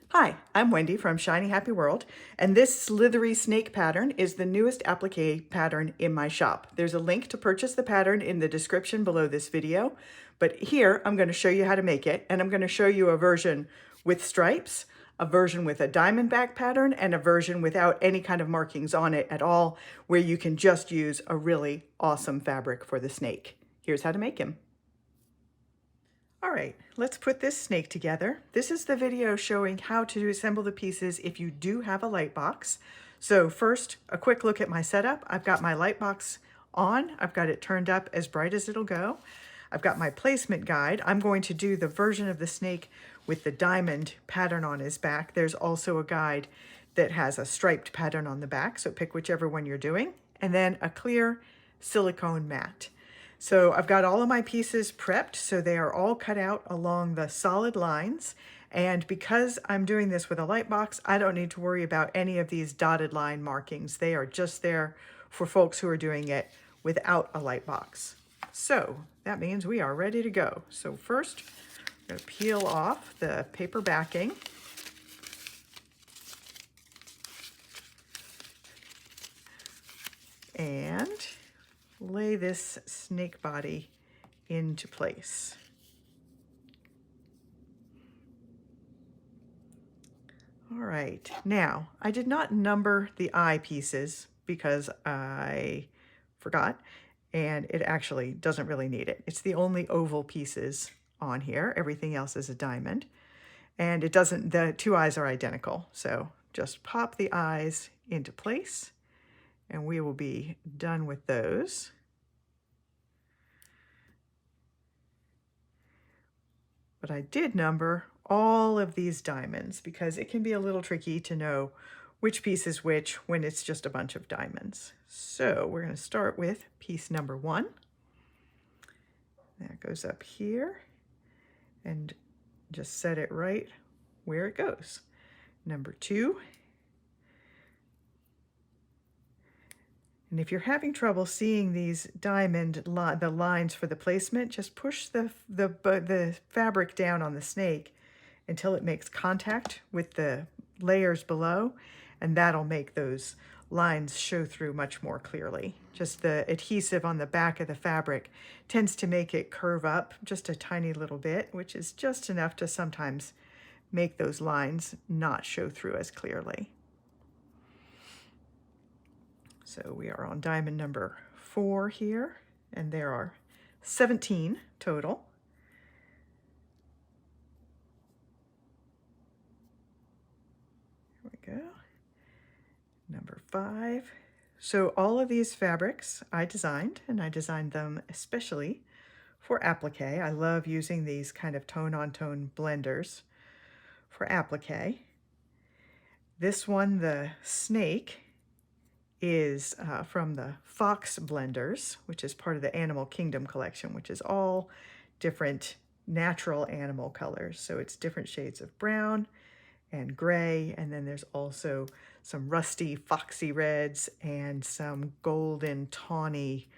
Hi, I'm Wendy from Shiny Happy World, and this slithery snake pattern is the newest applique pattern in my shop. There's a link to purchase the pattern in the description below this video, but here I'm going to show you how to make it, and I'm going to show you a version with stripes, a version with a diamond back pattern, and a version without any kind of markings on it at all, where you can just use a really awesome fabric for the snake. Here's how to make him. All right, let's put this snake together. This is the video showing how to assemble the pieces if you do have a Lightbox. So first, a quick look at my setup. I've got my Lightbox on. I've got it turned up as bright as it'll go. I've got my placement guide. I'm going to do the version of the snake with the diamond pattern on his back. There's also a guide that has a striped pattern on the back, so pick whichever one you're doing. And then a clear silicone mat. So I've got all of my pieces prepped, so they are all cut out along the solid lines. And because I'm doing this with a Lightbox, I don't need to worry about any of these dotted line markings. They are just there for folks who are doing it without a Lightbox. So that means we are ready to go. So first, I'm going to peel off the paper backing. And lay this snake body into place. All right, now I did not number the eye pieces because I forgot, and it actually doesn't really need it. It's the only oval pieces on here. Everything else is a diamond, and it doesn't, the two eyes are identical. So just pop the eyes into place and we will be done with those. But I did number all of these diamonds because it can be a little tricky to know which piece is which when it's just a bunch of diamonds. So we're going to start with piece number 1. That goes up here and just set it right where it goes. Number 2. And if you're having trouble seeing these the lines for the placement, just push the fabric down on the snake until it makes contact with the layers below, and that'll make those lines show through much more clearly. Just the adhesive on the back of the fabric tends to make it curve up just a tiny little bit, which is just enough to sometimes make those lines not show through as clearly. So we are on diamond number 4 here, and there are 17 total. Here we go. Number 5. So all of these fabrics I designed, and I designed them especially for applique. I love using these kind of tone-on-tone blenders for applique. This one, the snake, is from the Fox blenders, which is part of the Animal Kingdom collection, which is all different natural animal colors. So it's different shades of brown and gray, and then there's also some rusty foxy reds and some golden tawny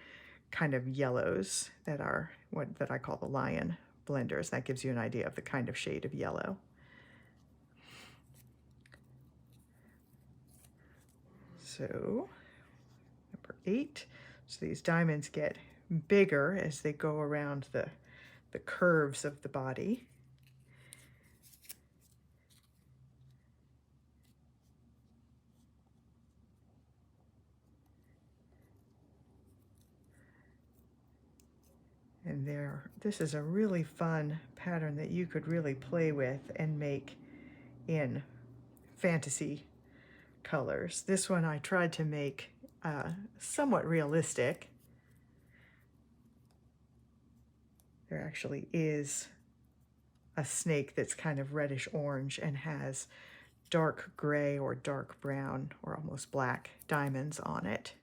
kind of yellows that are that I call the lion blenders. That gives you an idea of the kind of shade of yellow. So number 8, so these diamonds get bigger as they go around the curves of the body. And this is a really fun pattern that you could really play with and make in fantasy colors. This one I tried to make somewhat realistic. There actually is a snake that's kind of reddish orange and has dark gray or dark brown or almost black diamonds on it.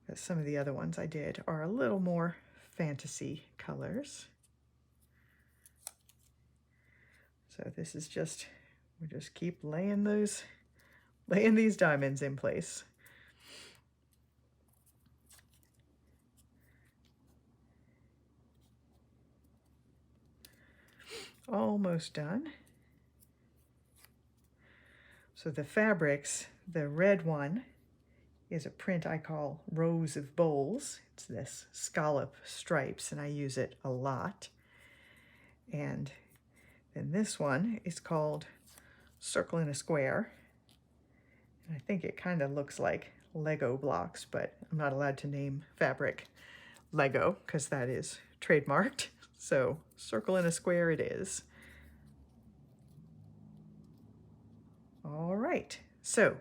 But some of the other ones I did are a little more fantasy colors. So this is just, we just keep laying these diamonds in place. almost done. So the fabrics, the red one is a print I call Rows of Bowls. It's this scallop stripes, and I use it a lot. And then this one is called Circle in a Square. And I think it kind of looks like Lego blocks, but I'm not allowed to name fabric Lego because that is trademarked. So Circle in a Square it is. All right, so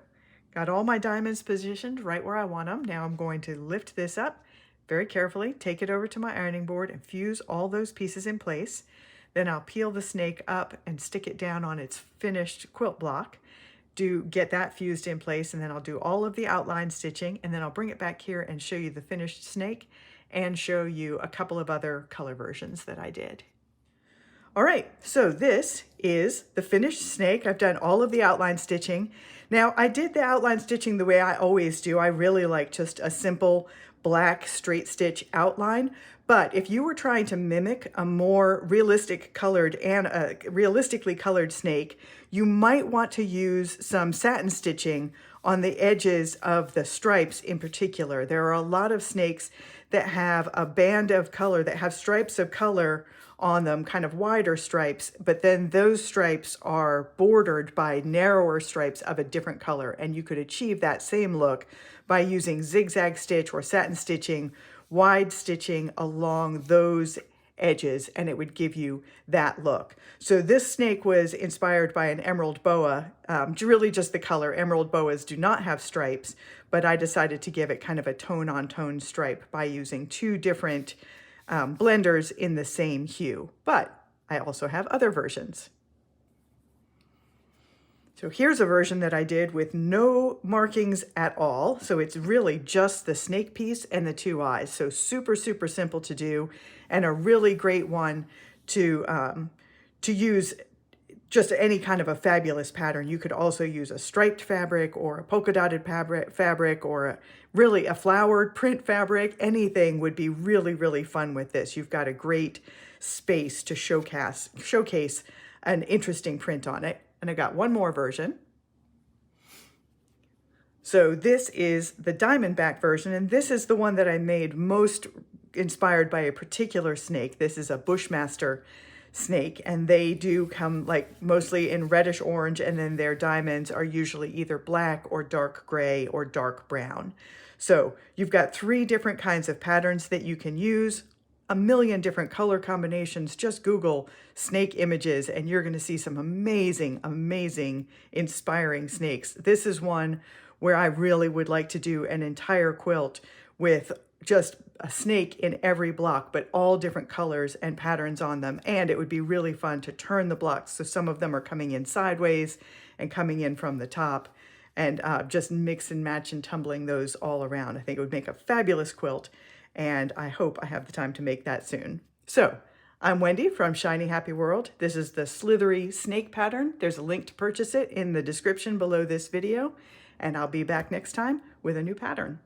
got all my diamonds positioned right where I want them. Now I'm going to lift this up very carefully, take it over to my ironing board and fuse all those pieces in place. Then I'll peel the snake up and stick it down on its finished quilt block. Get that fused in place, and then I'll do all of the outline stitching, and then I'll bring it back here and show you the finished snake and show you a couple of other color versions that I did. All right, so this is the finished snake. I've done all of the outline stitching. Now, I did the outline stitching the way I always do. I really like just a simple black straight stitch outline. But if you were trying to mimic a more realistic colored and a realistically colored snake, you might want to use some satin stitching on the edges of the stripes in particular. There are a lot of snakes that have a band of color, that have stripes of color on them, kind of wider stripes, but then those stripes are bordered by narrower stripes of a different color, and you could achieve that same look by using zigzag stitch or satin stitching, wide stitching along those edges, and it would give you that look. So this snake was inspired by an emerald boa, really just the color. Emerald boas do not have stripes, but I decided to give it kind of a tone-on-tone stripe by using two different blenders in the same hue, but I also have other versions. So here's a version that I did with no markings at all. So it's really just the snake piece and the two eyes. So super, super simple to do, and a really great one to use just any kind of a fabulous pattern. You could also use a striped fabric or a polka dotted fabric or really a flowered print fabric. Anything would be really, really fun with this. You've got a great space to showcase an interesting print on it. And I got one more version. So this is the diamond back version, and this is the one that I made most inspired by a particular snake. This is a Bushmaster snake, and they do come like mostly in reddish orange, and then their diamonds are usually either black or dark gray or dark brown. So you've got 3 different kinds of patterns that you can use, a million different color combinations. Just Google snake images and you're going to see some amazing, amazing, inspiring snakes. This is one where I really would like to do an entire quilt with just a snake in every block, but all different colors and patterns on them. And it would be really fun to turn the blocks. So some of them are coming in sideways and coming in from the top, and just mix and match and tumbling those all around. I think it would make a fabulous quilt, and I hope I have the time to make that soon. So I'm Wendy from Shiny Happy World. This is the slithery snake pattern. There's a link to purchase it in the description below this video, and I'll be back next time with a new pattern.